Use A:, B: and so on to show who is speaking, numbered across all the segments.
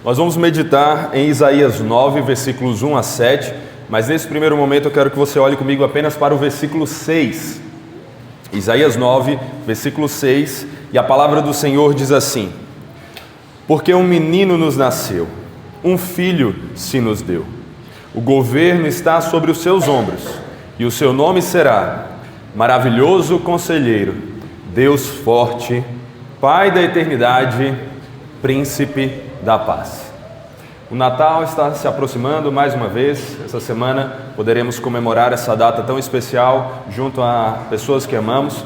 A: Nós vamos meditar em Isaías 9, versículos 1 a 7, mas nesse primeiro momento eu quero que você olhe comigo apenas para o versículo 6. Isaías 9, versículo 6, e a palavra do Senhor diz assim: Porque um menino nos nasceu, um filho se nos deu. O governo está sobre os seus ombros, e o seu nome será Maravilhoso Conselheiro, Deus Forte, Pai da Eternidade, Príncipe da Paz. O Natal está se aproximando mais uma vez. Essa semana poderemos comemorar essa data tão especial junto a pessoas que amamos.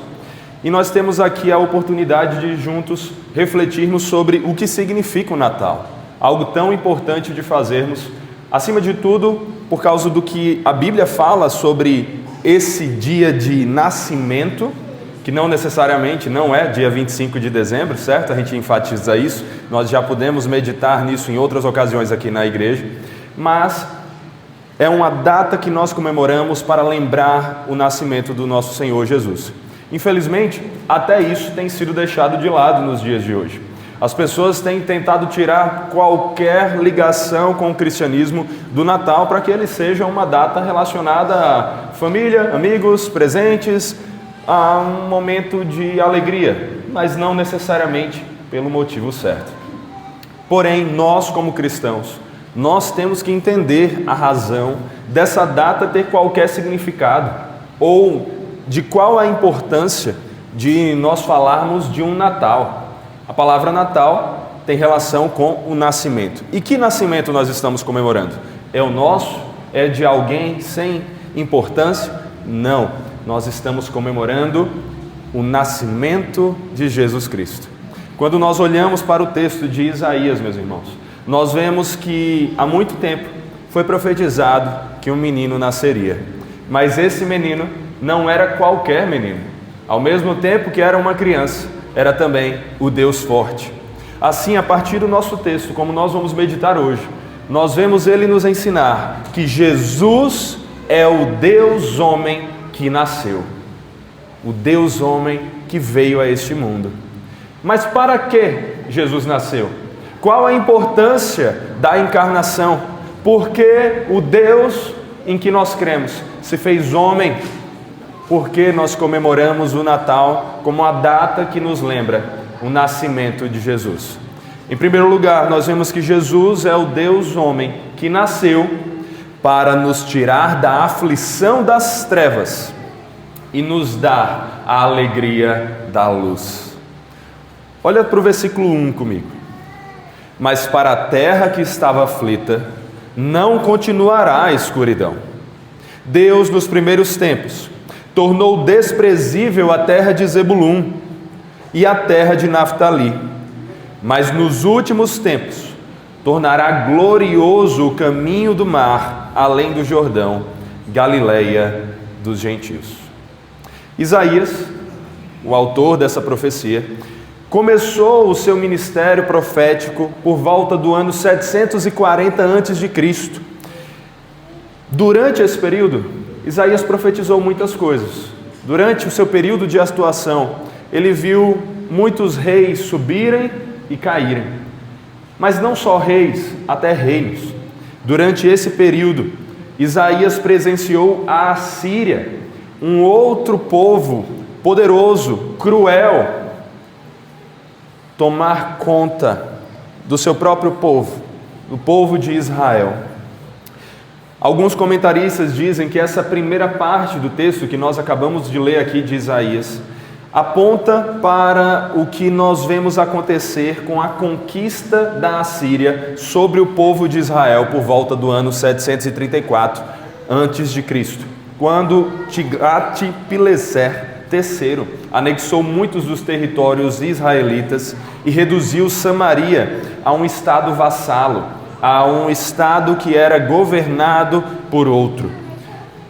A: E nós temos aqui a oportunidade de juntos refletirmos sobre o que significa o Natal. Algo tão importante de fazermos, acima de tudo, por causa do que a Bíblia fala sobre esse dia de nascimento, que não necessariamente não é dia 25 de dezembro, certo? A gente enfatiza isso, nós já podemos meditar nisso em outras ocasiões aqui na igreja, mas é uma data que nós comemoramos para lembrar o nascimento do nosso Senhor Jesus. Infelizmente, até isso tem sido deixado de lado nos dias de hoje. As pessoas têm tentado tirar qualquer ligação com o cristianismo do Natal para que ele seja uma data relacionada a família, amigos, presentes, a um momento de alegria, mas não necessariamente pelo motivo certo. Porém, nós como cristãos, nós temos que entender a razão dessa data ter qualquer significado, ou de qual a importância de nós falarmos de um Natal. A palavra Natal tem relação com o nascimento. E que nascimento nós estamos comemorando? É o nosso? É de alguém sem importância? Não. Nós estamos comemorando o nascimento de Jesus Cristo. Quando nós olhamos para o texto de Isaías, meus irmãos, nós vemos que há muito tempo foi profetizado que um menino nasceria. Mas esse menino não era qualquer menino. Ao mesmo tempo que era uma criança, era também o Deus forte. Assim, a partir do nosso texto, como nós vamos meditar hoje, nós vemos ele nos ensinar que Jesus é o Deus homem que nasceu, o Deus homem que veio a este mundo. Mas para que Jesus nasceu? Qual a importância da encarnação? Porque o Deus em que nós cremos se fez homem. Porque nós comemoramos o Natal como a data que nos lembra o nascimento de Jesus. Em primeiro lugar, nós vemos que Jesus é o Deus homem que nasceu para nos tirar da aflição das trevas e nos dar a alegria da luz. Olha para o versículo 1 comigo. Mas para a terra que estava aflita, não continuará a escuridão. Deus, nos primeiros tempos, tornou desprezível a terra de Zebulum e a terra de Naftali, mas nos últimos tempos tornará glorioso o caminho do mar, além do Jordão, Galileia dos gentios. Isaías, o autor dessa profecia, começou o seu ministério profético por volta do ano 740 a.C. Durante esse período, Isaías profetizou muitas coisas. Durante o seu período de atuação, ele viu muitos reis subirem e caírem. Mas não só reis, até reinos. Durante esse período, Isaías presenciou a Assíria, um outro povo poderoso, cruel, tomar conta do seu próprio povo, do povo de Israel. Alguns comentaristas dizem que essa primeira parte do texto que nós acabamos de ler aqui de Isaías aponta para o que nós vemos acontecer com a conquista da Assíria sobre o povo de Israel por volta do ano 734 a.C., quando Tiglat-Pileser III anexou muitos dos territórios israelitas e reduziu Samaria a um estado vassalo, a um estado que era governado por outro.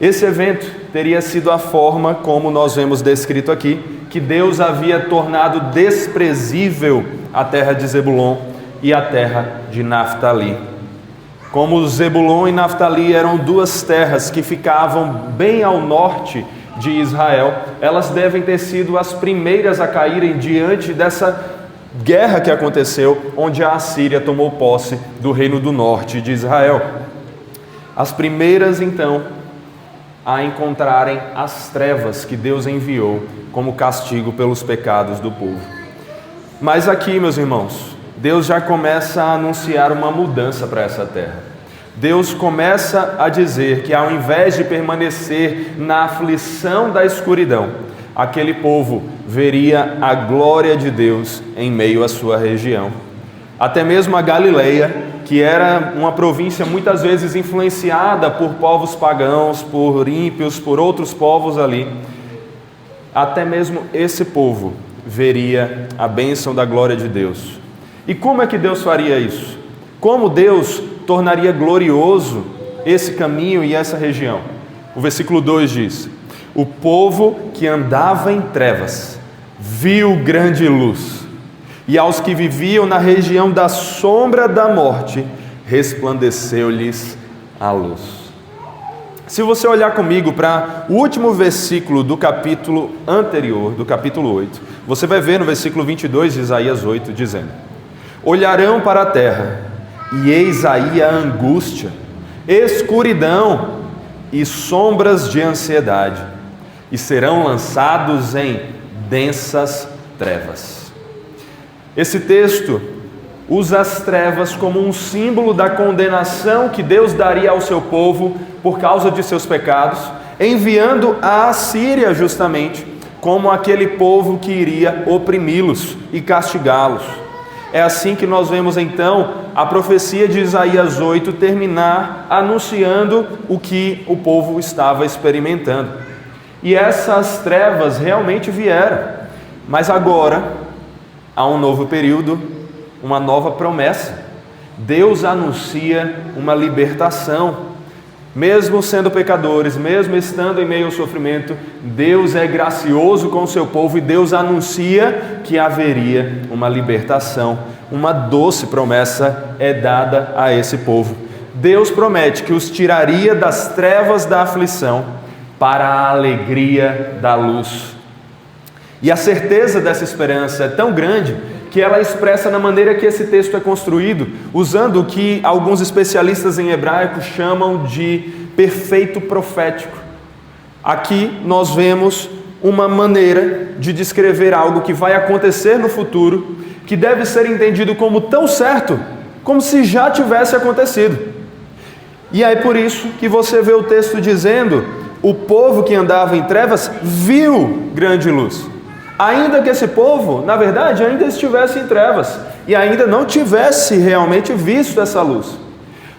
A: Esse evento teria sido a forma, como nós vemos descrito aqui, que Deus havia tornado desprezível a terra de Zebulon e a terra de Naftali. Como Zebulon e Naftali eram duas terras que ficavam bem ao norte de Israel, elas devem ter sido as primeiras a caírem diante dessa guerra que aconteceu, onde a Assíria tomou posse do reino do norte de Israel. As primeiras, então, a encontrarem as trevas que Deus enviou como castigo pelos pecados do povo. Mas aqui, meus irmãos, Deus já começa a anunciar uma mudança para essa terra. Deus começa a dizer que ao invés de permanecer na aflição da escuridão, aquele povo veria a glória de Deus em meio à sua região. Até mesmo a Galileia, que era uma província muitas vezes influenciada por povos pagãos, por ímpios, por outros povos ali, até mesmo esse povo veria a bênção da glória de Deus. E como é que Deus faria isso? Como Deus tornaria glorioso esse caminho e essa região? O versículo 2 diz: o povo que andava em trevas viu grande luz, e aos que viviam na região da sombra da morte, resplandeceu-lhes a luz. Se você olhar comigo para o último versículo do capítulo anterior, do capítulo 8, você vai ver no versículo 22 de Isaías 8, dizendo: olharão para a terra, e eis aí a angústia, escuridão e sombras de ansiedade, e serão lançados em densas trevas. Esse texto usa as trevas como um símbolo da condenação que Deus daria ao seu povo por causa de seus pecados, enviando a Assíria justamente como aquele povo que iria oprimi-los e castigá-los. É assim que nós vemos então a profecia de Isaías 8 terminar anunciando o que o povo estava experimentando. E essas trevas realmente vieram, mas agora há um novo período, uma nova promessa. Deus anuncia uma libertação. Mesmo sendo pecadores, mesmo estando em meio ao sofrimento, Deus é gracioso com o seu povo e Deus anuncia que haveria uma libertação. Uma doce promessa é dada a esse povo. Deus promete que os tiraria das trevas da aflição para a alegria da luz. E a certeza dessa esperança é tão grande que ela é expressa na maneira que esse texto é construído, usando o que alguns especialistas em hebraico chamam de perfeito profético. Aqui nós vemos uma maneira de descrever algo que vai acontecer no futuro, que deve ser entendido como tão certo, como se já tivesse acontecido. E é por isso que você vê o texto dizendo: o povo que andava em trevas viu grande luz. Ainda que esse povo, na verdade, ainda estivesse em trevas e ainda não tivesse realmente visto essa luz.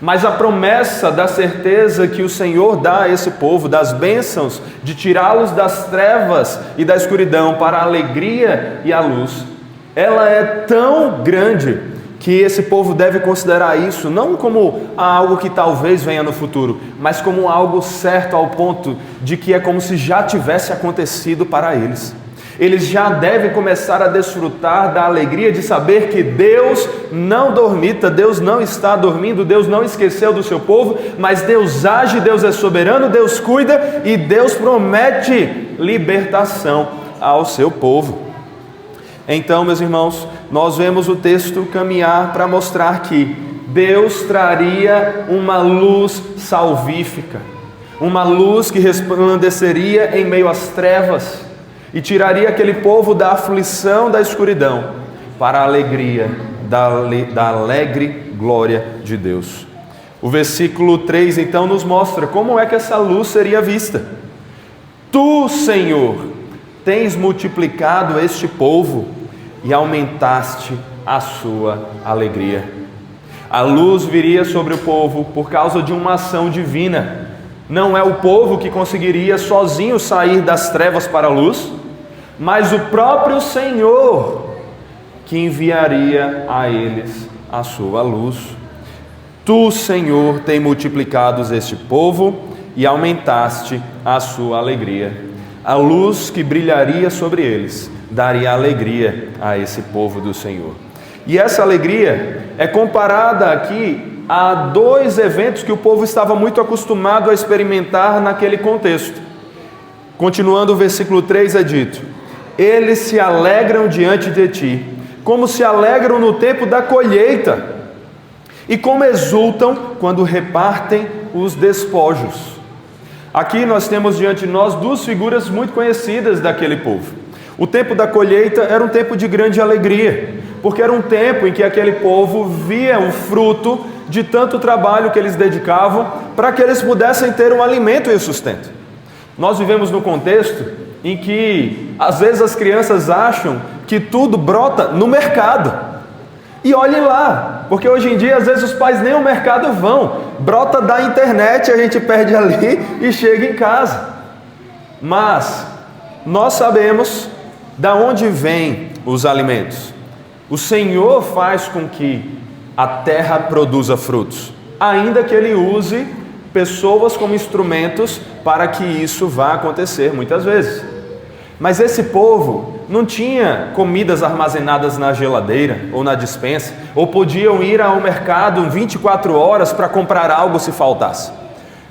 A: Mas a promessa da certeza que o Senhor dá a esse povo, das bênçãos, de tirá-los das trevas e da escuridão para a alegria e a luz, ela é tão grande que esse povo deve considerar isso não como algo que talvez venha no futuro, mas como algo certo, ao ponto de que é como se já tivesse acontecido para eles. Eles já devem começar a desfrutar da alegria de saber que Deus não dormita, Deus não está dormindo, Deus não esqueceu do seu povo, mas Deus age, Deus é soberano, Deus cuida e Deus promete libertação ao seu povo. Então, meus irmãos, nós vemos o texto caminhar para mostrar que Deus traria uma luz salvífica, uma luz que resplandeceria em meio às trevas, e tiraria aquele povo da aflição da escuridão para a alegria da alegre glória de Deus. O versículo 3 então nos mostra como é que essa luz seria vista. Tu, Senhor, tens multiplicado este povo e aumentaste a sua alegria. A luz viria sobre o povo por causa de uma ação divina. Não é o povo que conseguiria sozinho sair das trevas para a luz, mas o próprio Senhor que enviaria a eles a sua luz. Tu, Senhor, tem multiplicado este povo e aumentaste a sua alegria. A luz que brilharia sobre eles daria alegria a esse povo do Senhor. E essa alegria é comparada aqui a dois eventos que o povo estava muito acostumado a experimentar naquele contexto. Continuando o versículo 3 é dito: eles se alegram diante de ti, como se alegram no tempo da colheita, e como exultam quando repartem os despojos. Aqui nós temos diante de nós duas figuras muito conhecidas daquele povo. O tempo da colheita era um tempo de grande alegria, porque era um tempo em que aquele povo via o fruto de tanto trabalho que eles dedicavam para que eles pudessem ter um alimento e o sustento. Nós vivemos num contexto em que às vezes as crianças acham que tudo brota no mercado. E olhem lá, porque hoje em dia às vezes os pais nem ao mercado vão, brota da internet, a gente perde ali e chega em casa. Mas nós sabemos da onde vêm os alimentos. O Senhor faz com que a terra produza frutos, ainda que Ele use pessoas como instrumentos para que isso vá acontecer muitas vezes. Mas esse povo não tinha comidas armazenadas na geladeira ou na despensa, ou podiam ir ao mercado 24 horas para comprar algo se faltasse.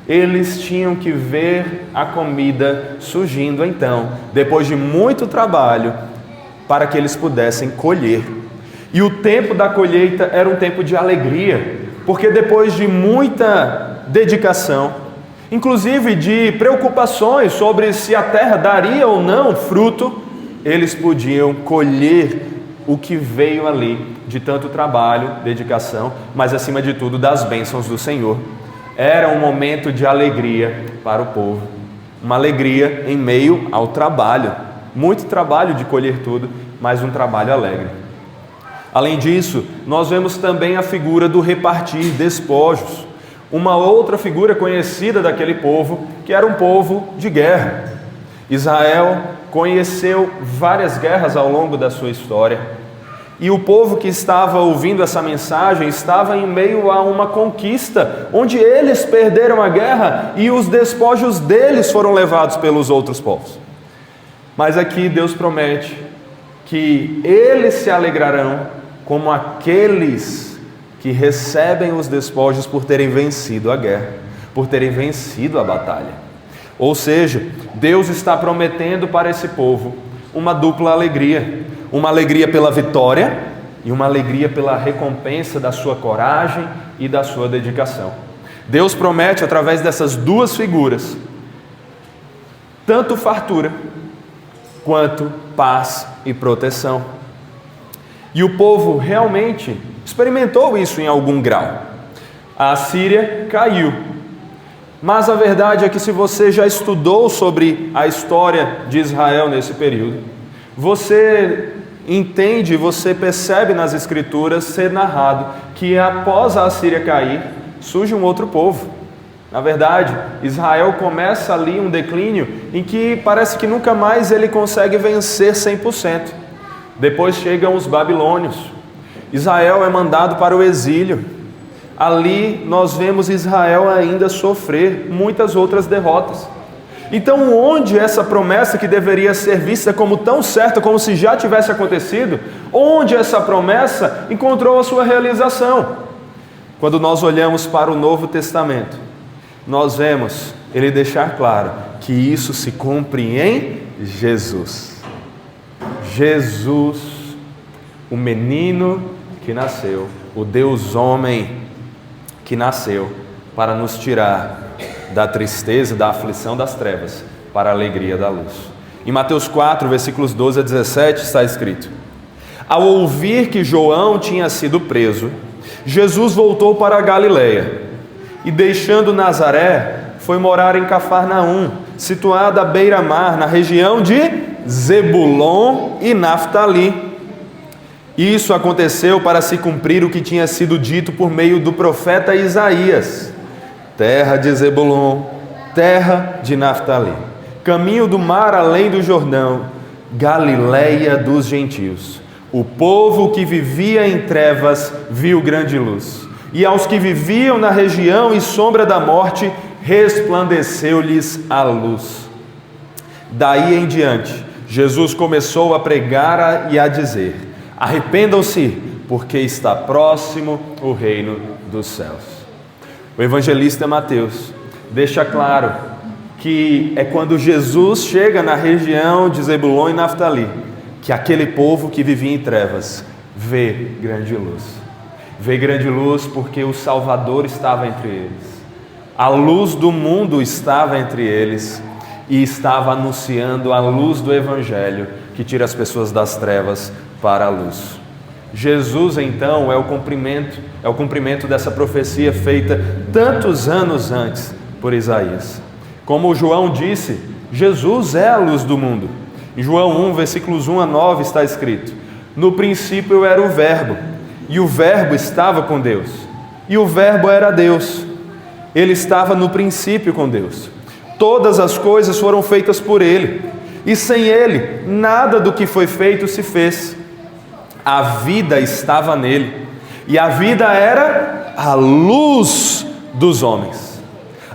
A: Eles tinham que ver a comida surgindo então, depois de muito trabalho, para que eles pudessem colher. E o tempo da colheita era um tempo de alegria, porque depois de muita dedicação, inclusive de preocupações sobre se a terra daria ou não fruto, eles podiam colher o que veio ali de tanto trabalho, dedicação, mas acima de tudo das bênçãos do Senhor. Era um momento de alegria para o povo, uma alegria em meio ao trabalho, muito trabalho de colher tudo, mas um trabalho alegre. Além disso, nós vemos também a figura do repartir despojos, uma outra figura conhecida daquele povo, que era um povo de guerra. Israel conheceu várias guerras ao longo da sua história, e o povo que estava ouvindo essa mensagem estava em meio a uma conquista, onde eles perderam a guerra e os despojos deles foram levados pelos outros povos. Mas aqui Deus promete que eles se alegrarão como aqueles que recebem os despojos por terem vencido a guerra, por terem vencido a batalha. Ou seja, Deus está prometendo para esse povo uma dupla alegria, uma alegria pela vitória e uma alegria pela recompensa da sua coragem e da sua dedicação. Deus promete através dessas duas figuras tanto fartura quanto paz e proteção. E o povo realmente experimentou isso em algum grau. A Assíria caiu. Mas a verdade é que se você já estudou sobre a história de Israel nesse período, você entende, você percebe nas Escrituras ser narrado que após a Assíria cair, surge um outro povo. Na verdade, Israel começa ali um declínio em que parece que nunca mais ele consegue vencer 100%. Depois chegam os babilônios. Israel é mandado para o exílio. Ali nós vemos Israel ainda sofrer muitas outras derrotas. Então, onde essa promessa que deveria ser vista como tão certa, como se já tivesse acontecido, onde essa promessa encontrou a sua realização? Quando nós olhamos para o Novo Testamento, nós vemos ele deixar claro que isso se cumpre em Jesus. Jesus, o menino que nasceu, o Deus homem que nasceu para nos tirar da tristeza, da aflição das trevas, para a alegria da luz. Em Mateus 4, versículos 12 a 17 está escrito: ao ouvir que João tinha sido preso, Jesus voltou para a Galileia e, deixando Nazaré, foi morar em Cafarnaum, situada à beira-mar, na região de Zebulon e Naftali. Isso aconteceu para se cumprir o que tinha sido dito por meio do profeta Isaías: terra de Zebulon, terra de Naftali, caminho do mar além do Jordão, Galileia dos gentios. O povo que vivia em trevas viu grande luz, e aos que viviam na região e sombra da morte, resplandeceu-lhes a luz. Daí em diante, Jesus começou a pregar e a dizer: arrependam-se, porque está próximo o reino dos céus. O evangelista Mateus deixa claro que é quando Jesus chega na região de Zebulon e Naftali que aquele povo que vivia em trevas vê grande luz. Vê grande luz porque o Salvador estava entre eles. A luz do mundo estava entre eles e estava anunciando a luz do Evangelho que tira as pessoas das trevas para a luz. Jesus, então, é o cumprimento dessa profecia feita tantos anos antes por Isaías. Como João disse, Jesus é a luz do mundo. Em João 1, versículos 1 a 9 está escrito: no princípio era o Verbo, e o Verbo estava com Deus, e o Verbo era Deus. Ele estava no princípio com Deus. Todas as coisas foram feitas por Ele, e sem Ele, nada do que foi feito se fez. A vida estava nele, e a vida era a luz dos homens.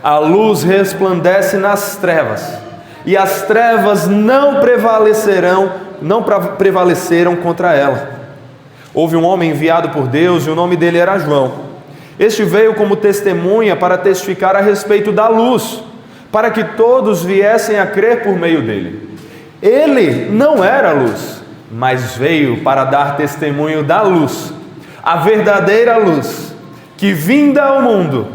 A: A luz resplandece nas trevas, e as trevas não prevaleceram contra ela. Houve um homem enviado por Deus, e o nome dele era João. Este veio como testemunha para testificar a respeito da luz, para que todos viessem a crer por meio dele. Ele não era luz, mas veio para dar testemunho da luz, a verdadeira luz, que vinda ao mundo,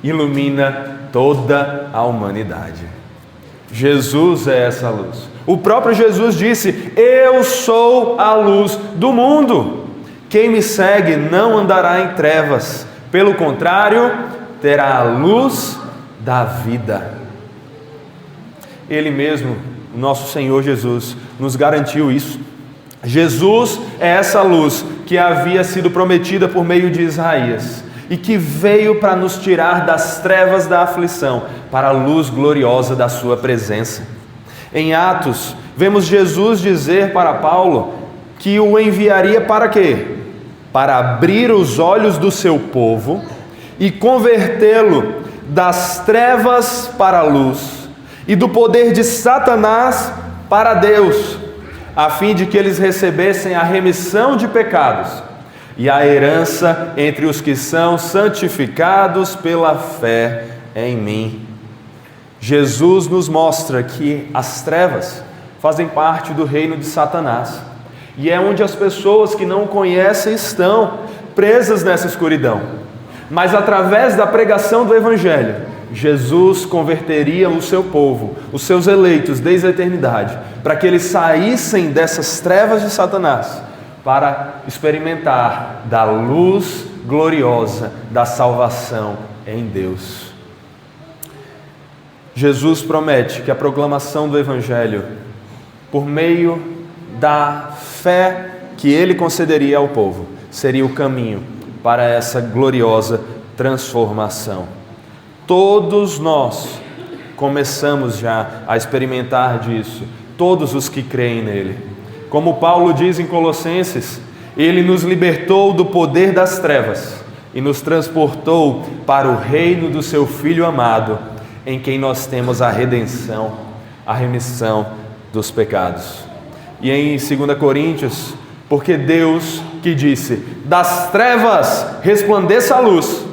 A: ilumina toda a humanidade. Jesus é essa luz. O próprio Jesus disse: eu sou a luz do mundo. Quem me segue não andará em trevas, pelo contrário, terá a luz da vida. Ele mesmo, nosso Senhor Jesus, nos garantiu isso. Jesus é essa luz que havia sido prometida por meio de Isaías e que veio para nos tirar das trevas da aflição para a luz gloriosa da sua presença. Em Atos, vemos Jesus dizer para Paulo que o enviaria para quê? Para abrir os olhos do seu povo e convertê-lo das trevas para a luz e do poder de Satanás para Deus, a fim de que eles recebessem a remissão de pecados e a herança entre os que são santificados pela fé em mim. Jesus nos mostra que as trevas fazem parte do reino de Satanás, e é onde as pessoas que não o conhecem estão presas nessa escuridão. Mas através da pregação do Evangelho, Jesus converteria o seu povo, os seus eleitos desde a eternidade, para que eles saíssem dessas trevas de Satanás, para experimentar da luz gloriosa da salvação em Deus. Jesus promete que a proclamação do Evangelho, por meio da fé que Ele concederia ao povo, seria o caminho para essa gloriosa transformação. Todos nós começamos já a experimentar disso, todos os que creem nele. Como Paulo diz em Colossenses, Ele nos libertou do poder das trevas e nos transportou para o reino do seu Filho amado, em quem nós temos a redenção, a remissão dos pecados. E em 2 Coríntios, porque Deus que disse: das trevas resplandeça a luz,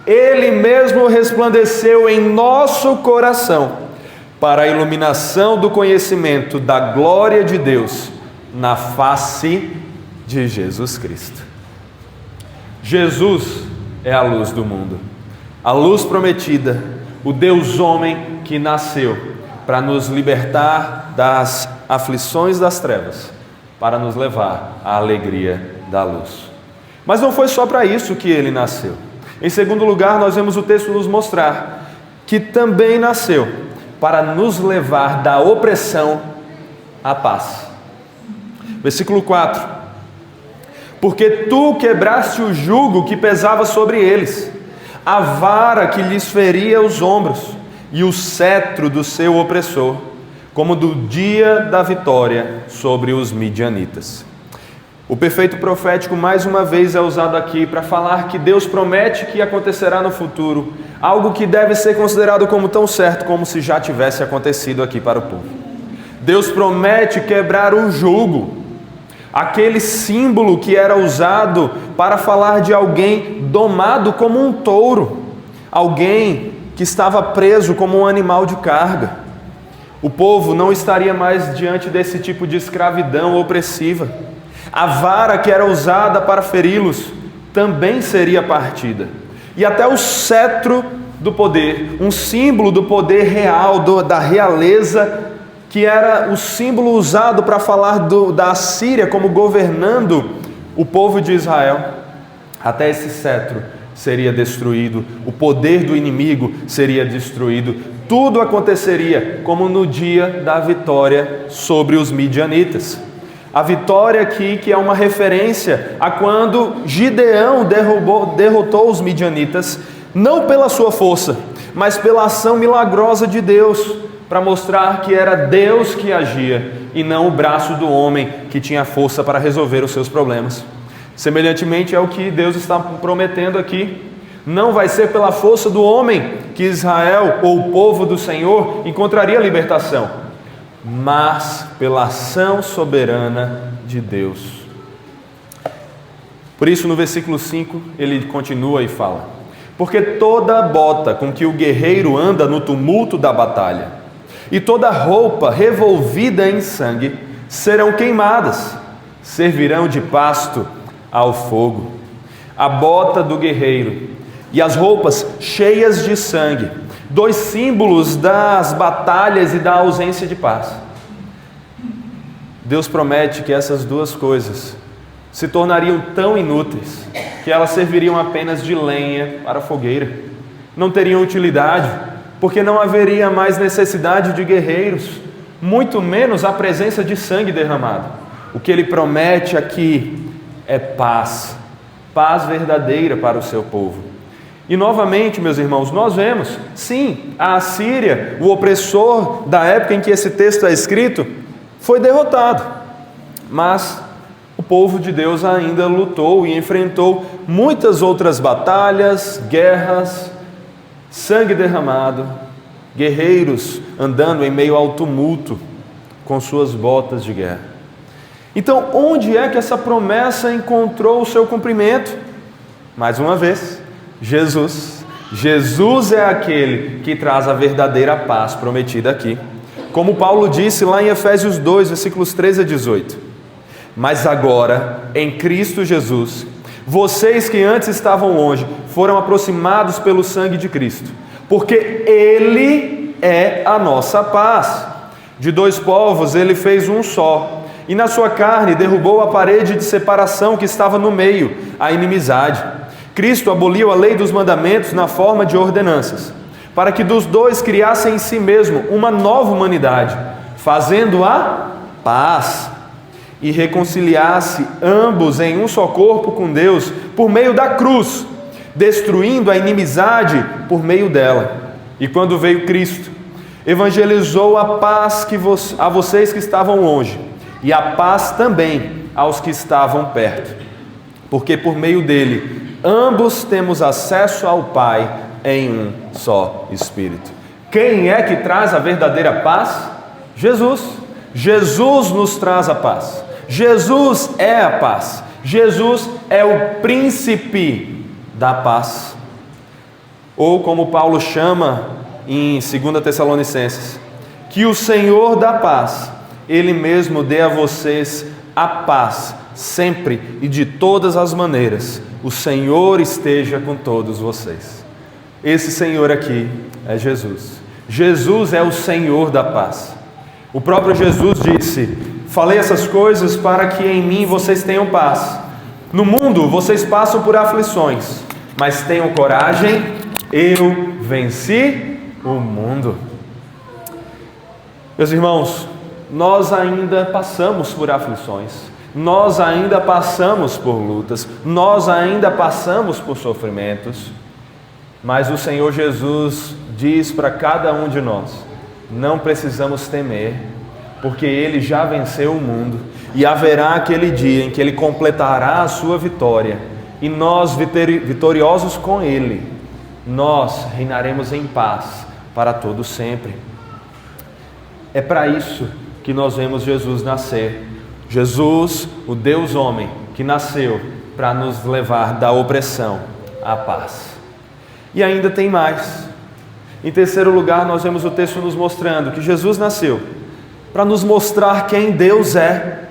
A: Ele mesmo resplandeceu em nosso coração, para a iluminação do conhecimento da glória de Deus, na face de Jesus Cristo. Jesus é a luz do mundo, a luz prometida, o Deus homem que nasceu para nos libertar das aflições das trevas, para nos levar à alegria da luz. Mas não foi só para isso que ele nasceu. Em segundo lugar, nós vemos o texto nos mostrar que também nasceu para nos levar da opressão à paz. Versículo 4: porque tu quebraste o jugo que pesava sobre eles, a vara que lhes feria os ombros, e o cetro do seu opressor, como do dia da vitória sobre os midianitas. O perfeito profético mais uma vez é usado aqui para falar que Deus promete que acontecerá no futuro algo que deve ser considerado como tão certo como se já tivesse acontecido aqui para o povo. Deus promete quebrar o jugo, aquele símbolo que era usado para falar de alguém domado como um touro, alguém que estava preso como um animal de carga. O povo não estaria mais diante desse tipo de escravidão opressiva. A vara que era usada para feri-los também seria partida. E até o cetro do poder, um símbolo do poder real, da realeza, que era o símbolo usado para falar da Assíria como governando o povo de Israel, até esse cetro seria destruído, o poder do inimigo seria destruído, tudo aconteceria como no dia da vitória sobre os midianitas. A vitória aqui que é uma referência a quando Gideão derrotou os midianitas, não pela sua força, mas pela ação milagrosa de Deus, para mostrar que era Deus que agia e não o braço do homem que tinha força para resolver os seus problemas. Semelhantemente é o que Deus está prometendo aqui. Não vai ser pela força do homem que Israel ou o povo do Senhor encontraria libertação, mas pela ação soberana de Deus. Por isso no versículo 5 ele continua e fala: porque toda bota com que o guerreiro anda no tumulto da batalha e toda roupa revolvida em sangue serão queimadas, servirão de pasto ao fogo. A bota do guerreiro e as roupas cheias de sangue, dois símbolos das batalhas e da ausência de paz. Deus promete que essas duas coisas se tornariam tão inúteis que elas serviriam apenas de lenha para a fogueira, não teriam utilidade, porque não haveria mais necessidade de guerreiros, muito menos a presença de sangue derramado. O que ele promete aqui é paz, paz verdadeira para o seu povo. E novamente, meus irmãos, nós vemos, sim, a Assíria, o opressor da época em que esse texto é escrito, foi derrotado, mas o povo de Deus ainda lutou e enfrentou muitas outras batalhas, guerras, sangue derramado, guerreiros andando em meio ao tumulto com suas botas de guerra. Então, onde é que essa promessa encontrou o seu cumprimento? Mais uma vez, Jesus. Jesus é aquele que traz a verdadeira paz prometida aqui. Como Paulo disse lá em Efésios 2, versículos 13 a 18. Mas agora, em Cristo Jesus, vocês que antes estavam longe, foram aproximados pelo sangue de Cristo, porque Ele é a nossa paz. De dois povos Ele fez um só, e na sua carne derrubou a parede de separação que estava no meio, a inimizade. Cristo aboliu a lei dos mandamentos na forma de ordenanças, para que dos dois criassem em si mesmo uma nova humanidade, fazendo a paz, e reconciliasse ambos em um só corpo com Deus, por meio da cruz, destruindo a inimizade por meio dela. E quando veio Cristo, evangelizou a paz a vocês que estavam longe, e a paz também aos que estavam perto, porque por meio dele, ambos temos acesso ao Pai em um só Espírito. Quem é que traz a verdadeira paz? Jesus. Jesus nos traz a paz. Jesus é a paz. Jesus é o príncipe da paz. Ou como Paulo chama em 2 Tessalonicenses, que o Senhor da paz, Ele mesmo dê a vocês a paz, sempre e de todas as maneiras. O Senhor esteja com todos vocês. Esse Senhor aqui é Jesus. Jesus é o Senhor da paz. O próprio Jesus disse: falei essas coisas para que em mim vocês tenham paz. No mundo vocês passam por aflições, mas tenham coragem, eu venci o mundo. Meus irmãos, nós ainda passamos por aflições, nós ainda passamos por lutas, nós ainda passamos por sofrimentos, mas o Senhor Jesus diz para cada um de nós: não precisamos temer, porque Ele já venceu o mundo, e haverá aquele dia em que Ele completará a sua vitória, e nós, vitoriosos com Ele, nós reinaremos em paz para todo sempre. É para isso que nós vemos Jesus nascer. Jesus, o Deus homem, que nasceu para nos levar da opressão à paz. E ainda tem mais. Em terceiro lugar, nós vemos o texto nos mostrando que Jesus nasceu para nos mostrar quem Deus é,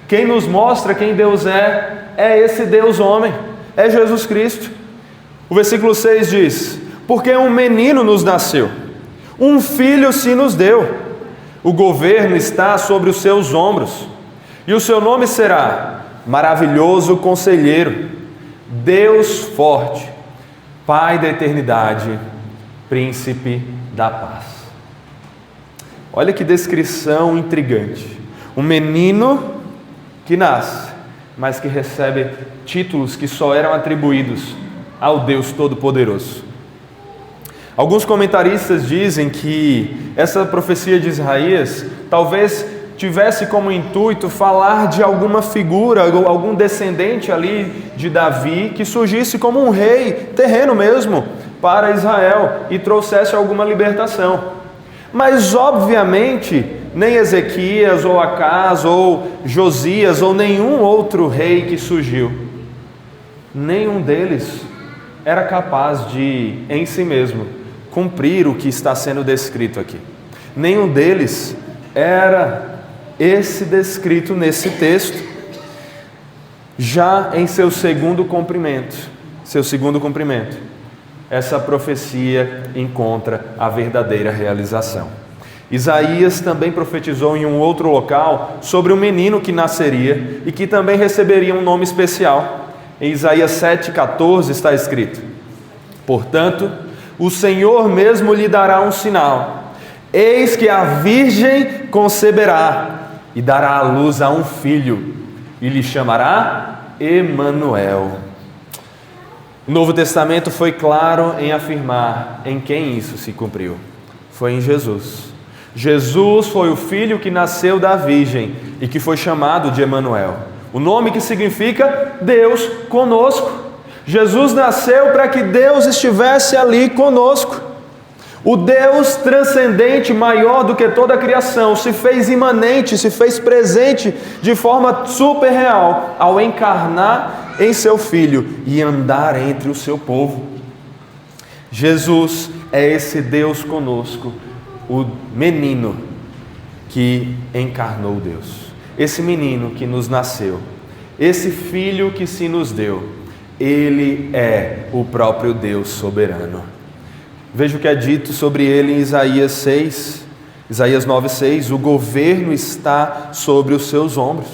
A: Quem nos mostra quem Deus é esse Deus homem, é Jesus Cristo. O versículo 6 diz: porque um menino nos nasceu, um filho se nos deu, o governo está sobre os seus ombros, e o seu nome será Maravilhoso Conselheiro, Deus Forte, Pai da Eternidade, Príncipe da Paz. Olha que descrição intrigante. Um menino que nasce, mas que recebe títulos que só eram atribuídos ao Deus Todo-Poderoso. Alguns comentaristas dizem que essa profecia de Isaías talvez tivesse como intuito falar de alguma figura, algum descendente ali de Davi que surgisse como um rei terreno mesmo para Israel e trouxesse alguma libertação. Mas obviamente nem Ezequias ou Acás ou Josias ou nenhum outro rei que surgiu, nenhum deles era capaz de, em si mesmo, cumprir o que está sendo descrito aqui. Nenhum deles era esse descrito nesse texto. Já em seu segundo cumprimento, essa profecia encontra a verdadeira realização. Isaías também profetizou em um outro local sobre um menino que nasceria e que também receberia um nome especial. Em Isaías 7,14 está escrito: portanto, o Senhor mesmo lhe dará um sinal. Eis que a virgem conceberá e dará à luz a um filho, e lhe chamará Emanuel. O Novo Testamento foi claro em afirmar em quem isso se cumpriu. Foi em Jesus. Jesus foi o filho que nasceu da virgem e que foi chamado de Emanuel. O nome que significa Deus conosco. Jesus nasceu para que Deus estivesse ali conosco. O Deus transcendente, maior do que toda a criação, se fez imanente, se fez presente de forma super real ao encarnar em seu Filho e andar entre o seu povo. Jesus é esse Deus conosco, o menino que encarnou Deus, esse menino que nos nasceu, esse Filho que se nos deu. Ele é o próprio Deus soberano. Veja o que é dito sobre ele em Isaías 9,6. O governo está sobre os seus ombros.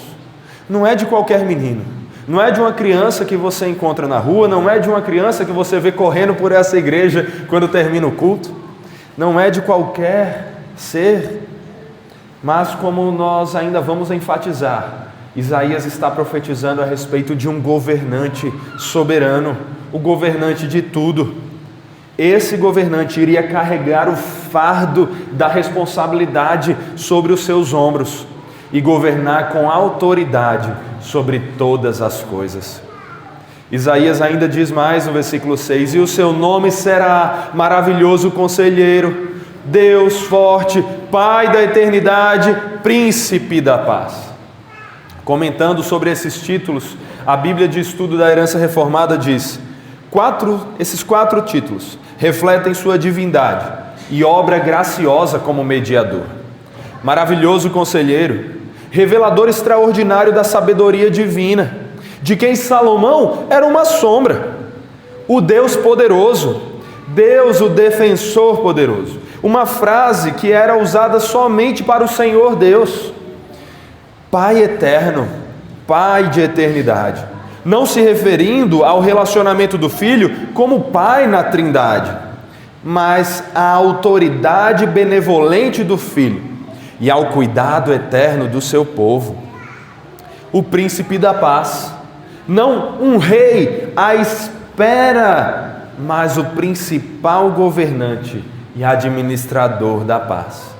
A: Não é de qualquer menino, não é de uma criança que você encontra na rua, não é de uma criança que você vê correndo por essa igreja quando termina o culto, não é de qualquer ser, mas como nós ainda vamos enfatizar, Isaías está profetizando a respeito de um governante soberano, o governante de tudo. Esse governante iria carregar o fardo da responsabilidade sobre os seus ombros e governar com autoridade sobre todas as coisas. Isaías ainda diz mais no versículo 6: e o seu nome será Maravilhoso Conselheiro, Deus Forte, Pai da Eternidade, Príncipe da Paz. Comentando sobre esses títulos, a Bíblia de Estudo da Herança Reformada diz: esses quatro títulos refletem sua divindade e obra graciosa como mediador. Maravilhoso Conselheiro, revelador extraordinário da sabedoria divina, de quem Salomão era uma sombra. O Deus poderoso, Deus o defensor poderoso, uma frase que era usada somente para o Senhor Deus. Pai eterno, Pai de eternidade, não se referindo ao relacionamento do Filho como Pai na Trindade, mas à autoridade benevolente do Filho e ao cuidado eterno do seu povo. O Príncipe da Paz, não um rei à espera, mas o principal governante e administrador da paz.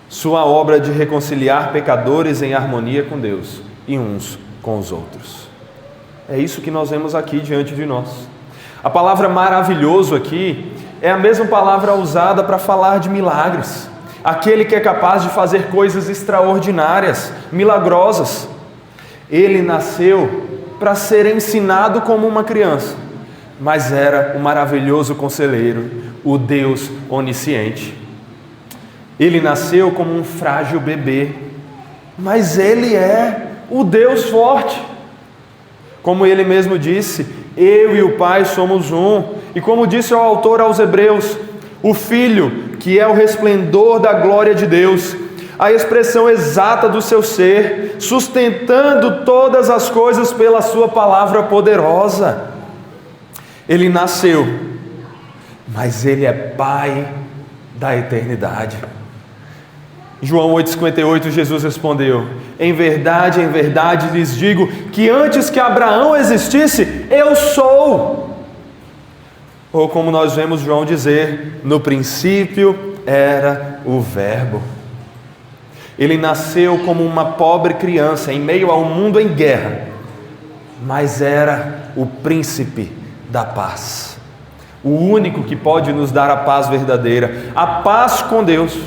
A: Sua obra de reconciliar pecadores em harmonia com Deus e uns com os outros. É isso que nós vemos aqui diante de nós. A palavra maravilhoso aqui é a mesma palavra usada para falar de milagres. Aquele que é capaz de fazer coisas extraordinárias, milagrosas. Ele nasceu para ser ensinado como uma criança, mas era o maravilhoso conselheiro, o Deus onisciente. Ele nasceu como um frágil bebê, mas ele é o Deus forte. Como ele mesmo disse, eu e o Pai somos um. E como disse o autor aos Hebreus, o Filho, que é o resplendor da glória de Deus, a expressão exata do seu ser, sustentando todas as coisas pela sua palavra poderosa. Ele nasceu, mas ele é Pai da eternidade. João 8,58, Jesus respondeu: em verdade lhes digo que antes que Abraão existisse, eu sou. Ou como nós vemos João dizer, no princípio era o Verbo. Ele nasceu como uma pobre criança em meio a um mundo em guerra, mas era o príncipe da paz, o único que pode nos dar a paz verdadeira, a paz com Deus.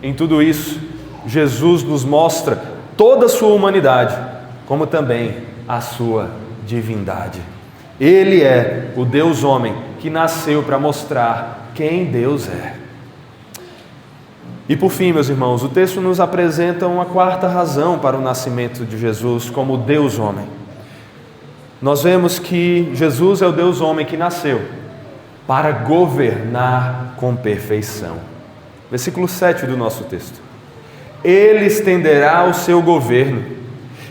A: Em tudo isso, Jesus nos mostra toda a sua humanidade, como também a sua divindade. Ele é o Deus homem que nasceu para mostrar quem Deus é. E por fim, meus irmãos, o texto nos apresenta uma quarta razão para o nascimento de Jesus como Deus homem. Nós vemos que Jesus é o Deus homem que nasceu para governar com perfeição. Versículo 7 do nosso texto: ele estenderá o seu governo,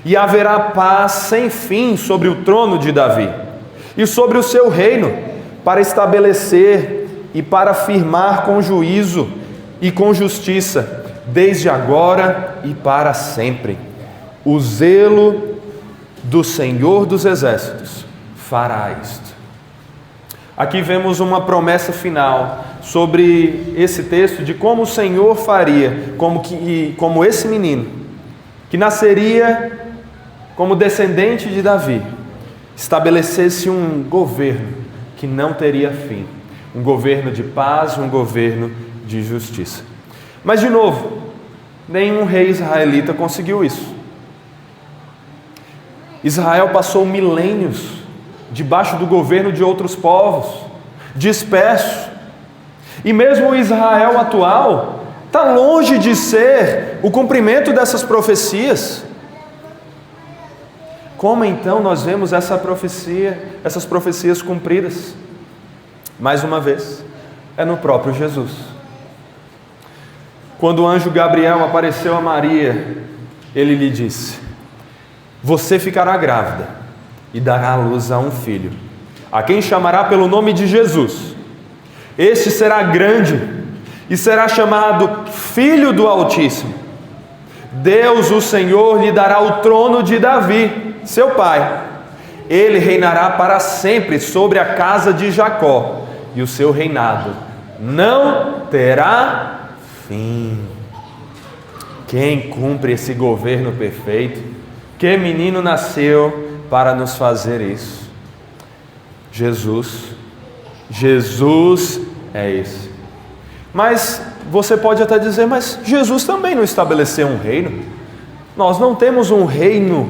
A: e haverá paz sem fim sobre o trono de Davi, e sobre o seu reino, para estabelecer e para firmar com juízo e com justiça, desde agora e para sempre. O zelo do Senhor dos Exércitos fará isto. Aqui vemos uma promessa final sobre esse texto de como o Senhor faria, como esse menino, que nasceria como descendente de Davi, estabelecesse um governo que não teria fim, um governo de paz, um governo de justiça. Mas de novo, nenhum rei israelita conseguiu isso. Israel passou milênios debaixo do governo de outros povos, disperso. E mesmo o Israel atual está longe de ser o cumprimento dessas profecias. Como então nós vemos essas profecias cumpridas? Mais uma vez, é no próprio Jesus. Quando o anjo Gabriel apareceu a Maria, ele lhe disse: você ficará grávida e dará à luz a um filho, a quem chamará pelo nome de Jesus. Este será grande e será chamado Filho do Altíssimo. Deus, o Senhor, lhe dará o trono de Davi, seu pai. Ele reinará para sempre sobre a casa de Jacó, e o seu reinado não terá fim. Quem cumpre esse governo perfeito? Que menino nasceu para nos fazer isso? Jesus. Jesus é esse. Mas você pode até dizer, mas Jesus também não estabeleceu um reino. Nós não temos um reino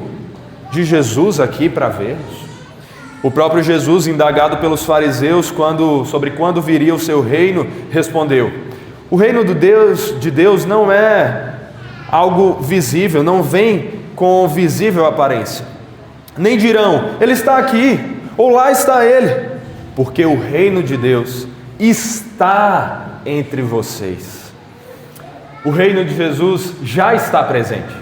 A: de Jesus aqui para vermos. O próprio Jesus, indagado pelos fariseus sobre quando viria o seu reino, respondeu: o reino de Deus não é algo visível, não vem com visível aparência. Nem dirão, ele está aqui, ou lá está ele, porque o reino de Deus está entre vocês. O reino de Jesus já está presente.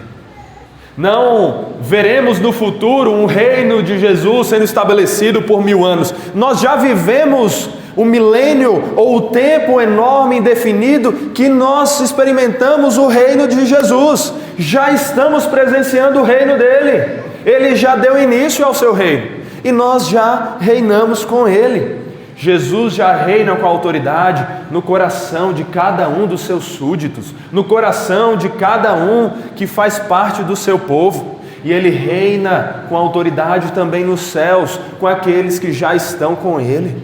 A: Não veremos no futuro um reino de Jesus sendo estabelecido por 1000 anos. Nós já vivemos o milênio ou o tempo enorme indefinido que nós experimentamos o reino de Jesus. Já estamos presenciando o reino dele. Ele já deu início ao seu reino e nós já reinamos com ele. Jesus já reina com autoridade no coração de cada um dos seus súditos, no coração de cada um que faz parte do seu povo. E ele reina com autoridade também nos céus, com aqueles que já estão com ele.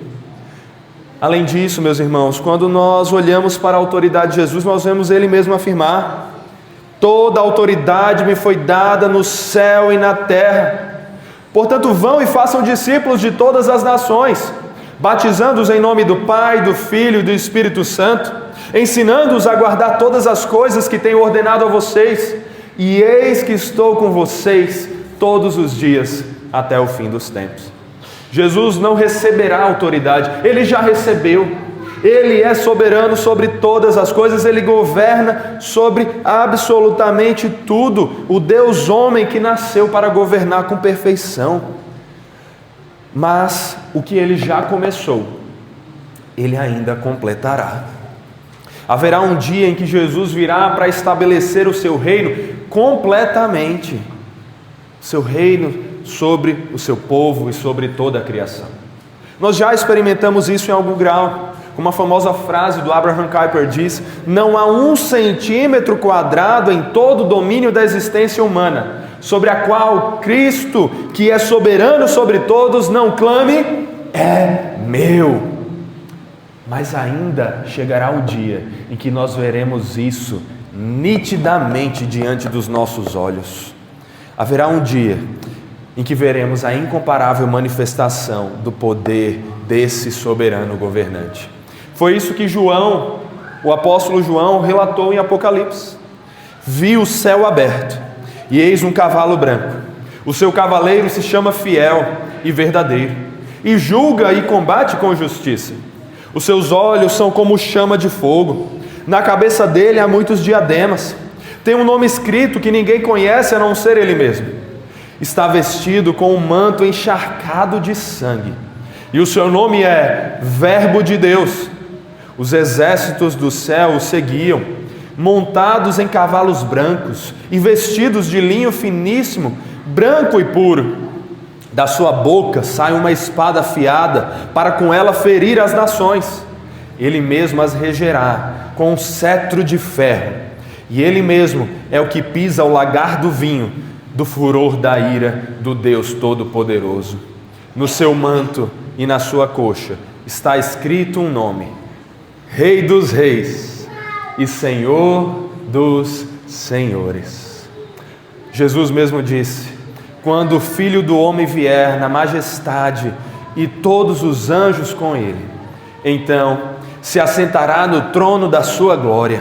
A: Além disso, meus irmãos, quando nós olhamos para a autoridade de Jesus, nós vemos ele mesmo afirmar: toda autoridade me foi dada no céu e na terra. Portanto, vão e façam discípulos de todas as nações, batizando-os em nome do Pai, do Filho e do Espírito Santo, ensinando-os a guardar todas as coisas que tenho ordenado a vocês. e eis que estou com vocês todos os dias até o fim dos tempos. Jesus não receberá autoridade, Ele já recebeu. Ele é soberano sobre todas as coisas, Ele governa sobre absolutamente tudo. O Deus homem que nasceu para governar com perfeição. Mas o que Ele já começou, Ele ainda completará. Haverá um dia em que Jesus virá para estabelecer o seu reino completamente. Seu reino sobre o seu povo e sobre toda a criação. Nós já experimentamos isso em algum grau. Como a famosa frase do Abraham Kuyper diz: não há 1 centímetro quadrado em todo o domínio da existência humana, sobre a qual Cristo, que é soberano sobre todos, não clame, é meu. Mas ainda chegará o dia em que nós veremos isso nitidamente diante dos nossos olhos. Haverá um dia em que veremos a incomparável manifestação do poder desse soberano governante. Foi isso que João, o apóstolo João, relatou em Apocalipse. Vi o céu aberto, e eis um cavalo branco. O seu cavaleiro se chama Fiel e Verdadeiro, e julga e combate com justiça. Os seus olhos são como chama de fogo. Na cabeça dele há muitos diademas. Tem um nome escrito que ninguém conhece a não ser ele mesmo. Está vestido com um manto encharcado de sangue, e o seu nome é Verbo de Deus. Os exércitos do céu o seguiam, montados em cavalos brancos e vestidos de linho finíssimo, branco e puro. Da sua boca sai uma espada afiada, para com ela ferir as nações. Ele mesmo as regerá com um cetro de ferro, e ele mesmo é o que pisa o lagar do vinho, do furor da ira do Deus Todo-Poderoso. No seu manto e na sua coxa está escrito um nome: Rei dos Reis e Senhor dos Senhores. Jesus mesmo disse: quando o Filho do Homem vier na majestade e todos os anjos com ele, então se assentará no trono da sua glória.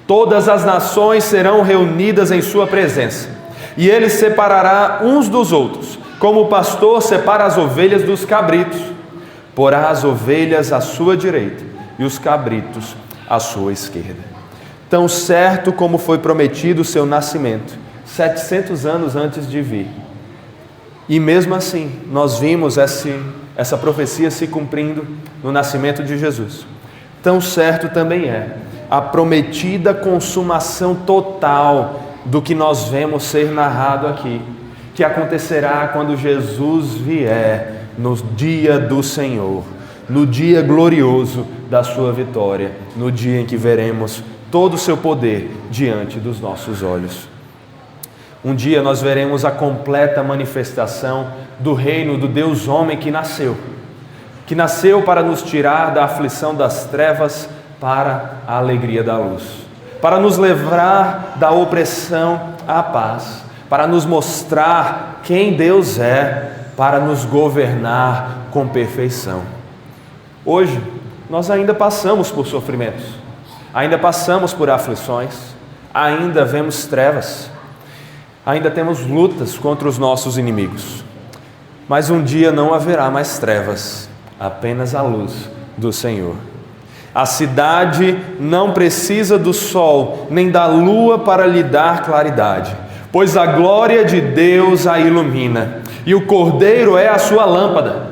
A: Todas as nações serão reunidas em sua presença, e ele separará uns dos outros, como o pastor separa as ovelhas dos cabritos. Porá as ovelhas à sua direita e os cabritos à sua esquerda. Tão certo como foi prometido o seu nascimento, 700 anos antes de vir. E mesmo assim, nós vimos essa profecia se cumprindo no nascimento de Jesus. Tão certo também é a prometida consumação total do que nós vemos ser narrado aqui, que acontecerá quando Jesus vier no dia do Senhor, no dia glorioso da sua vitória, no dia em que veremos todo o seu poder diante dos nossos olhos. Um dia nós veremos a completa manifestação do reino do Deus homem que nasceu para nos tirar da aflição das trevas para a alegria da luz, para nos livrar da opressão à paz, para nos mostrar quem Deus é, para nos governar com perfeição. Hoje, nós ainda passamos por sofrimentos, ainda passamos por aflições, ainda vemos trevas, ainda temos lutas contra os nossos inimigos. Mas um dia não haverá mais trevas, apenas a luz do Senhor. A cidade não precisa do sol, nem da lua para lhe dar claridade, pois a glória de Deus a ilumina, e o Cordeiro é a sua lâmpada.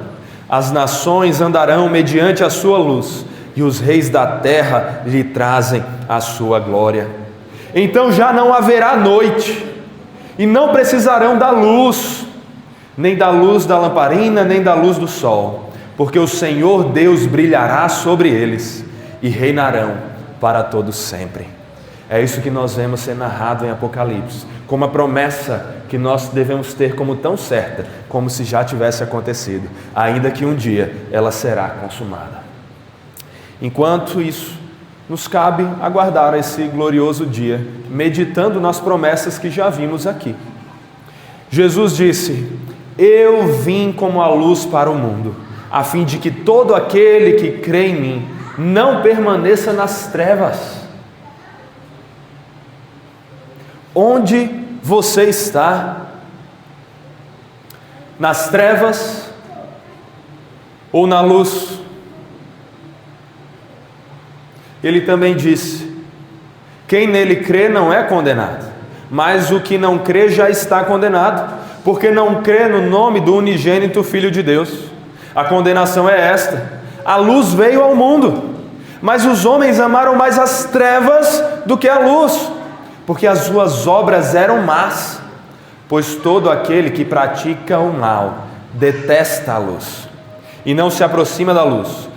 A: As nações andarão mediante a sua luz, e os reis da terra lhe trazem a sua glória. Então já não haverá noite, e não precisarão da luz, nem da luz da lamparina, nem da luz do sol, porque o Senhor Deus brilhará sobre eles, e reinarão para todo sempre. É isso que nós vemos ser narrado em Apocalipse, como a promessa que nós devemos ter como tão certa, como se já tivesse acontecido, ainda que um dia ela será consumada. Enquanto isso, nos cabe aguardar esse glorioso dia, meditando nas promessas que já vimos aqui. Jesus disse: eu vim como a luz para o mundo, a fim de que todo aquele que crê em mim não permaneça nas trevas. Onde você está? Nas trevas ou na luz? Ele também disse: quem nele crê não é condenado, mas o que não crê já está condenado, porque não crê no nome do unigênito Filho de Deus. A condenação é esta: a luz veio ao mundo, mas os homens amaram mais as trevas do que a luz, porque as suas obras eram más. Pois todo aquele que pratica o mal detesta a luz e não se aproxima da luz,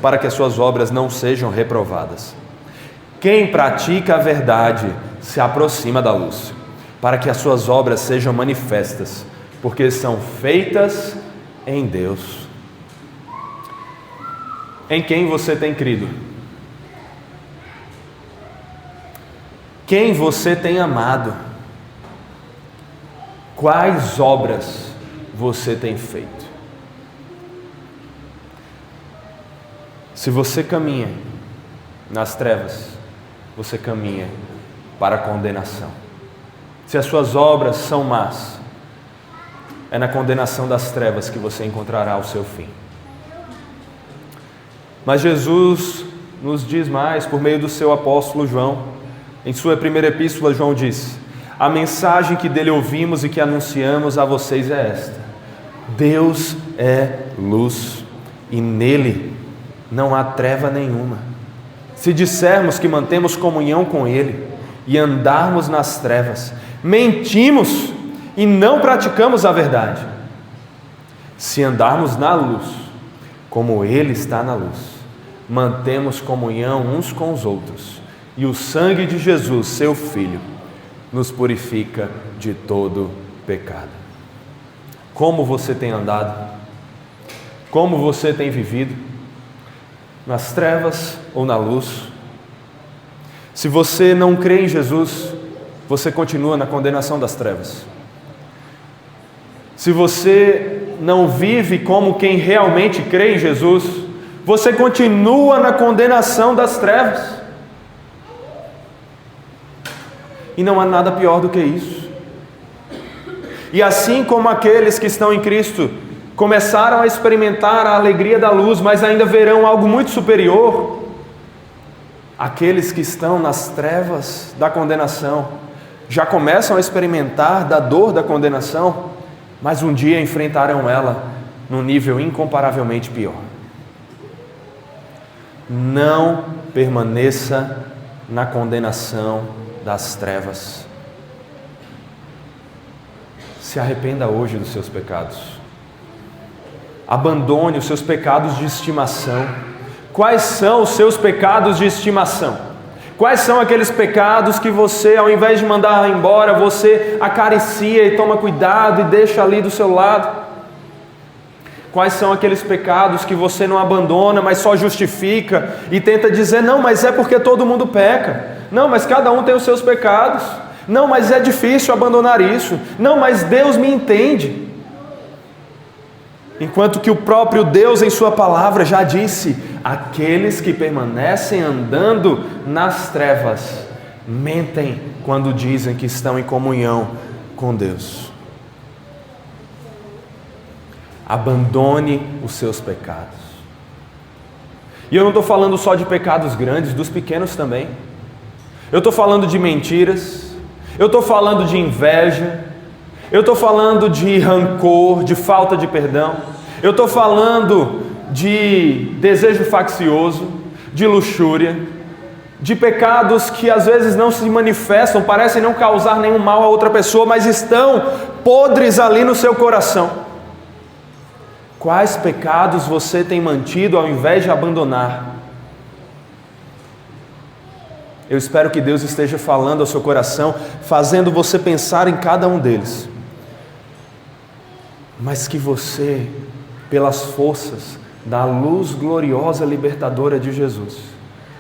A: para que as suas obras não sejam reprovadas. Quem pratica a verdade se aproxima da luz, para que as suas obras sejam manifestas, porque são feitas em Deus. Em quem você tem crido? Quem você tem amado? Quais obras você tem feito? Se você caminha nas trevas, você caminha para a condenação. Se as suas obras são más, é na condenação das trevas que você encontrará o seu fim. Mas Jesus nos diz mais por meio do seu apóstolo João. Em sua primeira epístola, João diz: a mensagem que dele ouvimos e que anunciamos a vocês é esta: Deus é luz e nele não há treva nenhuma. Se dissermos que mantemos comunhão com ele e andarmos nas trevas, mentimos e não praticamos a verdade. Se andarmos na luz, como ele está na luz, mantemos comunhão uns com os outros, e o sangue de Jesus, seu Filho, nos purifica de todo pecado. Como você tem andado? Como você tem vivido? Nas trevas ou na luz? Se você não crê em Jesus, você continua na condenação das trevas. Se você não vive como quem realmente crê em Jesus, você continua na condenação das trevas. E não há nada pior do que isso. E assim como aqueles que estão em Cristo começaram a experimentar a alegria da luz, mas ainda verão algo muito superior, aqueles que estão nas trevas da condenação já começam a experimentar da dor da condenação, mas um dia enfrentarão ela num nível incomparavelmente pior. Não permaneça na condenação das trevas. Se arrependa hoje dos seus pecados. Abandone os seus pecados de estimação. Quais são os seus pecados de estimação? Quais são aqueles pecados que você, ao invés de mandar embora, você acaricia e toma cuidado e deixa ali do seu lado? Quais são aqueles pecados que você não abandona, mas só justifica e tenta dizer: não, mas é porque todo mundo peca. Não, mas cada um tem os seus pecados. Não, mas é difícil abandonar isso. Não, mas Deus me entende. Enquanto que o próprio Deus em sua palavra já disse: aqueles que permanecem andando nas trevas mentem quando dizem que estão em comunhão com Deus. Abandone os seus pecados. E eu não estou falando só de pecados grandes, dos pequenos também. Eu estou falando de mentiras, eu estou falando de inveja, eu estou falando de rancor, de falta de perdão, eu estou falando de desejo faccioso, de luxúria, de pecados que às vezes não se manifestam, parecem não causar nenhum mal a outra pessoa, mas estão podres ali no seu coração. Quais pecados você tem mantido ao invés de abandonar? Eu espero que Deus esteja falando ao seu coração, fazendo você pensar em cada um deles. Mas que você, pelas forças da luz gloriosa libertadora de Jesus,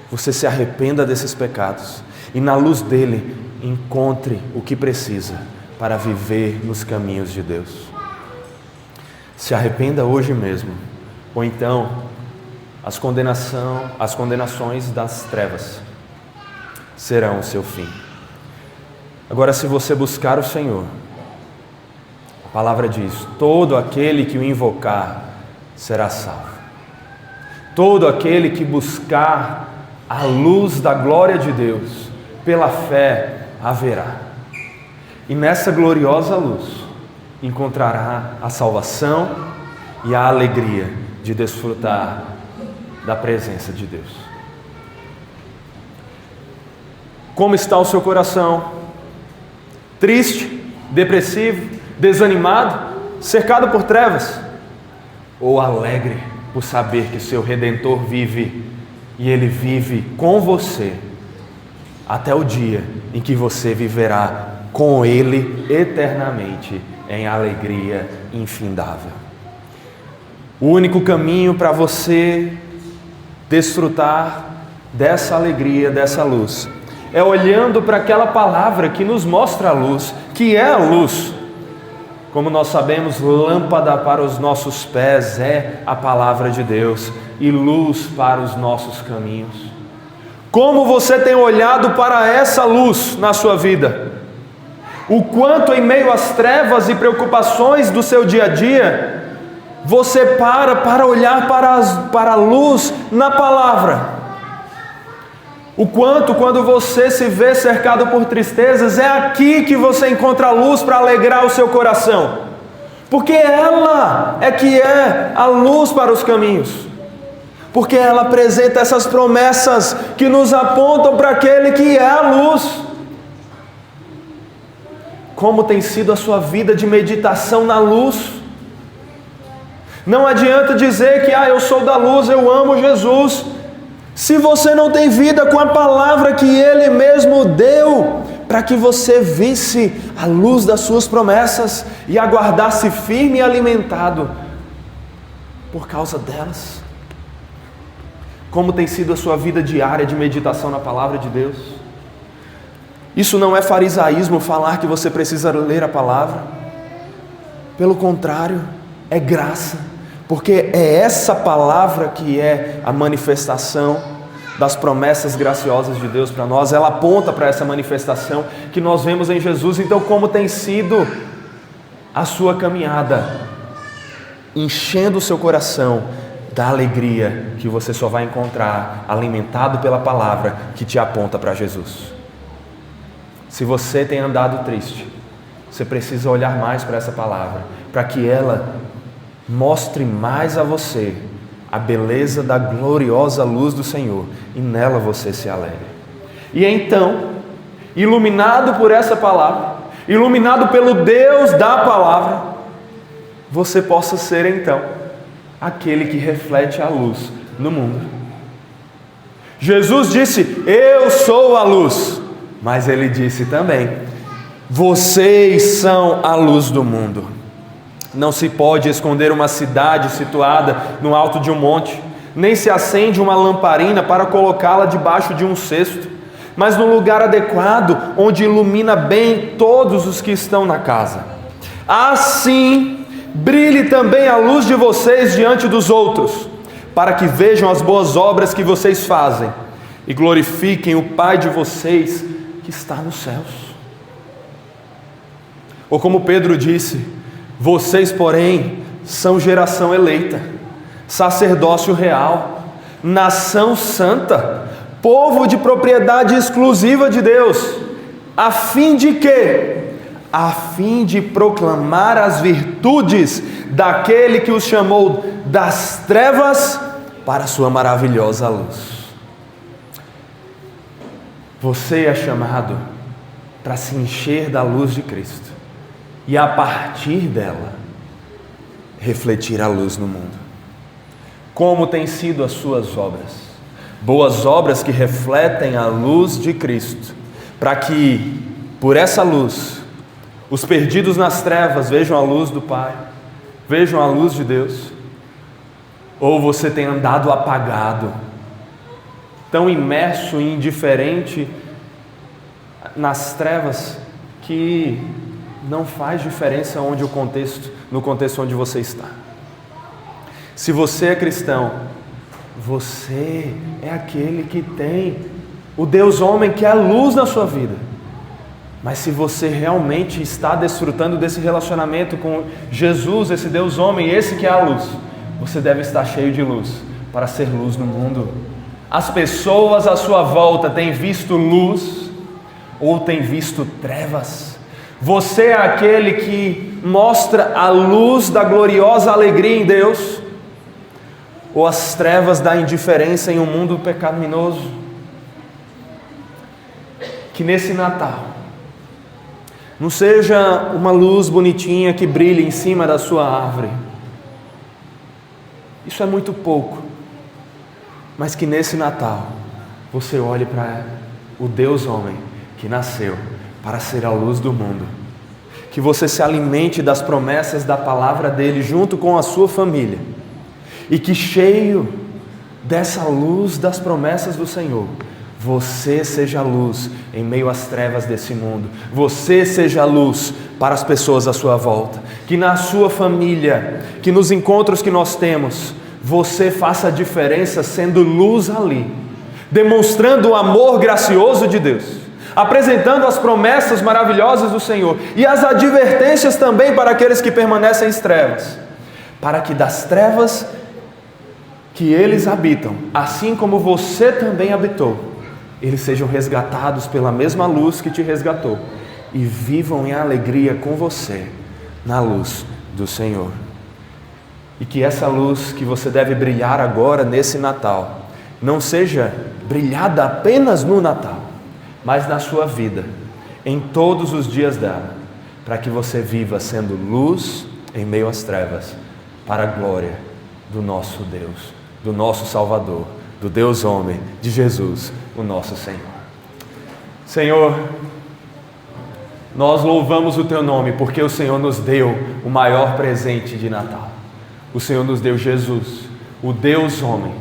A: você se arrependa desses pecados e na luz dele encontre o que precisa para viver nos caminhos de Deus. Se arrependa hoje mesmo, ou então as condenações das trevas serão o seu fim. Agora, se você buscar o Senhor, a palavra diz: todo aquele que o invocar será salvo. Todo aquele que buscar a luz da glória de Deus, pela fé haverá. E nessa gloriosa luz encontrará a salvação e a alegria de desfrutar da presença de Deus. Como está o seu coração? Triste, depressivo, desanimado, cercado por trevas? Ou alegre por saber que seu Redentor vive e Ele vive com você até o dia em que você viverá com Ele eternamente em alegria infindável? O único caminho para você desfrutar dessa alegria, dessa luz, é olhando para aquela palavra que nos mostra a luz, que é a luz. Como nós sabemos, lâmpada para os nossos pés é a palavra de Deus e luz para os nossos caminhos. Como você tem olhado para essa luz na sua vida? O quanto em meio às trevas e preocupações do seu dia a dia, você para olhar para a luz na palavra. O quanto, quando você se vê cercado por tristezas, é aqui que você encontra a luz para alegrar o seu coração, porque ela é que é a luz para os caminhos, porque ela apresenta essas promessas que nos apontam para aquele que é a luz. Como tem sido a sua vida de meditação na luz? Não adianta dizer que eu sou da luz, eu amo Jesus, se você não tem vida com a palavra que Ele mesmo deu, para que você visse a luz das suas promessas e aguardasse firme e alimentado por causa delas. Como tem sido a sua vida diária de meditação na palavra de Deus? Isso não é farisaísmo falar que você precisa ler a palavra. Pelo contrário, é graça. Porque é essa palavra que é a manifestação das promessas graciosas de Deus para nós. Ela aponta para essa manifestação que nós vemos em Jesus. Então, como tem sido a sua caminhada, enchendo o seu coração da alegria que você só vai encontrar alimentado pela palavra que te aponta para Jesus. Se você tem andado triste, você precisa olhar mais para essa palavra, para que ela mostre mais a você a beleza da gloriosa luz do Senhor, e nela você se alegre. E então, iluminado por essa palavra, iluminado pelo Deus da palavra, você possa ser então aquele que reflete a luz no mundo. Jesus disse: eu sou a luz, mas Ele disse também: vocês são a luz do mundo. Não se pode esconder uma cidade situada no alto de um monte, nem se acende uma lamparina para colocá-la debaixo de um cesto, mas no lugar adequado, onde ilumina bem todos os que estão na casa. Assim, brilhe também a luz de vocês diante dos outros, para que vejam as boas obras que vocês fazem e glorifiquem o Pai de vocês que está nos céus. Ou como Pedro disse: vocês, porém, são geração eleita, sacerdócio real, nação santa, povo de propriedade exclusiva de Deus, a fim de quê? A fim de proclamar as virtudes daquele que os chamou das trevas para a sua maravilhosa luz. Você é chamado para se encher da luz de Cristo e a partir dela refletir a luz no mundo. Como têm sido as suas obras? Boas obras que refletem a luz de Cristo, para que por essa luz os perdidos nas trevas vejam a luz do Pai, vejam a luz de Deus. Ou você tem andado apagado, tão imerso e indiferente nas trevas que não faz diferença no contexto onde você está. Se você é cristão, você é aquele que tem o Deus homem que é a luz na sua vida. Mas se você realmente está desfrutando desse relacionamento com Jesus, esse Deus homem, esse que é a luz, você deve estar cheio de luz para ser luz no mundo. As pessoas à sua volta têm visto luz ou têm visto trevas? Você é aquele que mostra a luz da gloriosa alegria em Deus ou as trevas da indiferença em um mundo pecaminoso? Que nesse Natal não seja uma luz bonitinha que brilha em cima da sua árvore. Isso é muito pouco. Mas que nesse Natal você olhe para o Deus homem que nasceu para ser a luz do mundo. Que você se alimente das promessas da palavra dele junto com a sua família. E que cheio dessa luz das promessas do Senhor, você seja luz em meio às trevas desse mundo. Você seja luz para as pessoas à sua volta. Que na sua família, que nos encontros que nós temos, você faça a diferença sendo luz ali, demonstrando o amor gracioso de Deus, apresentando as promessas maravilhosas do Senhor e as advertências também para aqueles que permanecem em trevas, para que das trevas que eles habitam, assim como você também habitou, eles sejam resgatados pela mesma luz que te resgatou e vivam em alegria com você na luz do Senhor. E que essa luz que você deve brilhar agora nesse Natal não seja brilhada apenas no Natal, mas na sua vida, em todos os dias dela, para que você viva sendo luz em meio às trevas, para a glória do nosso Deus, do nosso Salvador, do Deus homem, de Jesus, o nosso Senhor. Senhor, nós louvamos o Teu nome, porque o Senhor nos deu o maior presente de Natal. O Senhor nos deu Jesus, o Deus homem,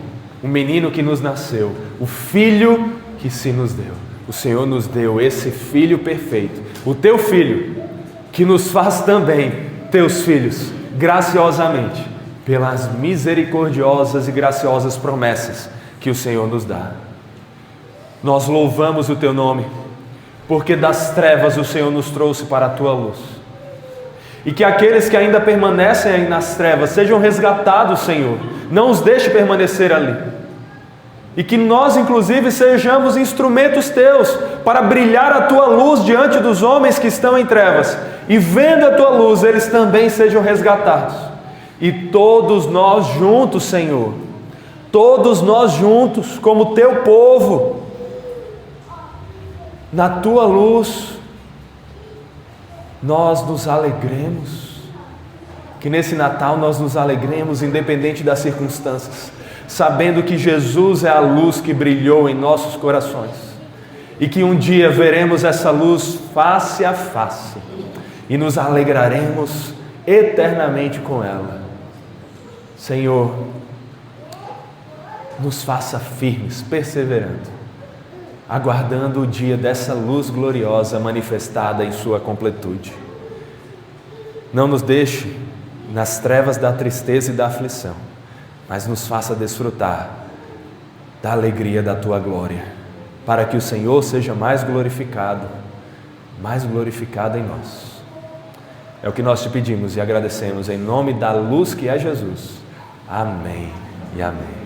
A: o menino que nos nasceu, o Filho que se nos deu. O Senhor nos deu esse Filho perfeito, o Teu Filho, que nos faz também Teus filhos, graciosamente, pelas misericordiosas e graciosas promessas que o Senhor nos dá. Nós louvamos o Teu nome, porque das trevas o Senhor nos trouxe para a Tua luz. E que aqueles que ainda permanecem aí nas trevas sejam resgatados, Senhor. Não os deixe permanecer ali. E que nós, inclusive, sejamos instrumentos Teus para brilhar a Tua luz diante dos homens que estão em trevas. E vendo a Tua luz, eles também sejam resgatados. E todos nós juntos, Senhor, todos nós juntos, como Teu povo, na Tua luz, nós nos alegremos. Que nesse Natal nós nos alegremos, independente das circunstâncias, sabendo que Jesus é a luz que brilhou em nossos corações, e que um dia veremos essa luz face a face, e nos alegraremos eternamente com ela. Senhor, nos faça firmes, perseverando, aguardando o dia dessa luz gloriosa manifestada em sua completude. Não nos deixe nas trevas da tristeza e da aflição, mas nos faça desfrutar da alegria da Tua glória, para que o Senhor seja mais glorificado em nós. É o que nós te pedimos e agradecemos em nome da luz que é Jesus. Amém e amém.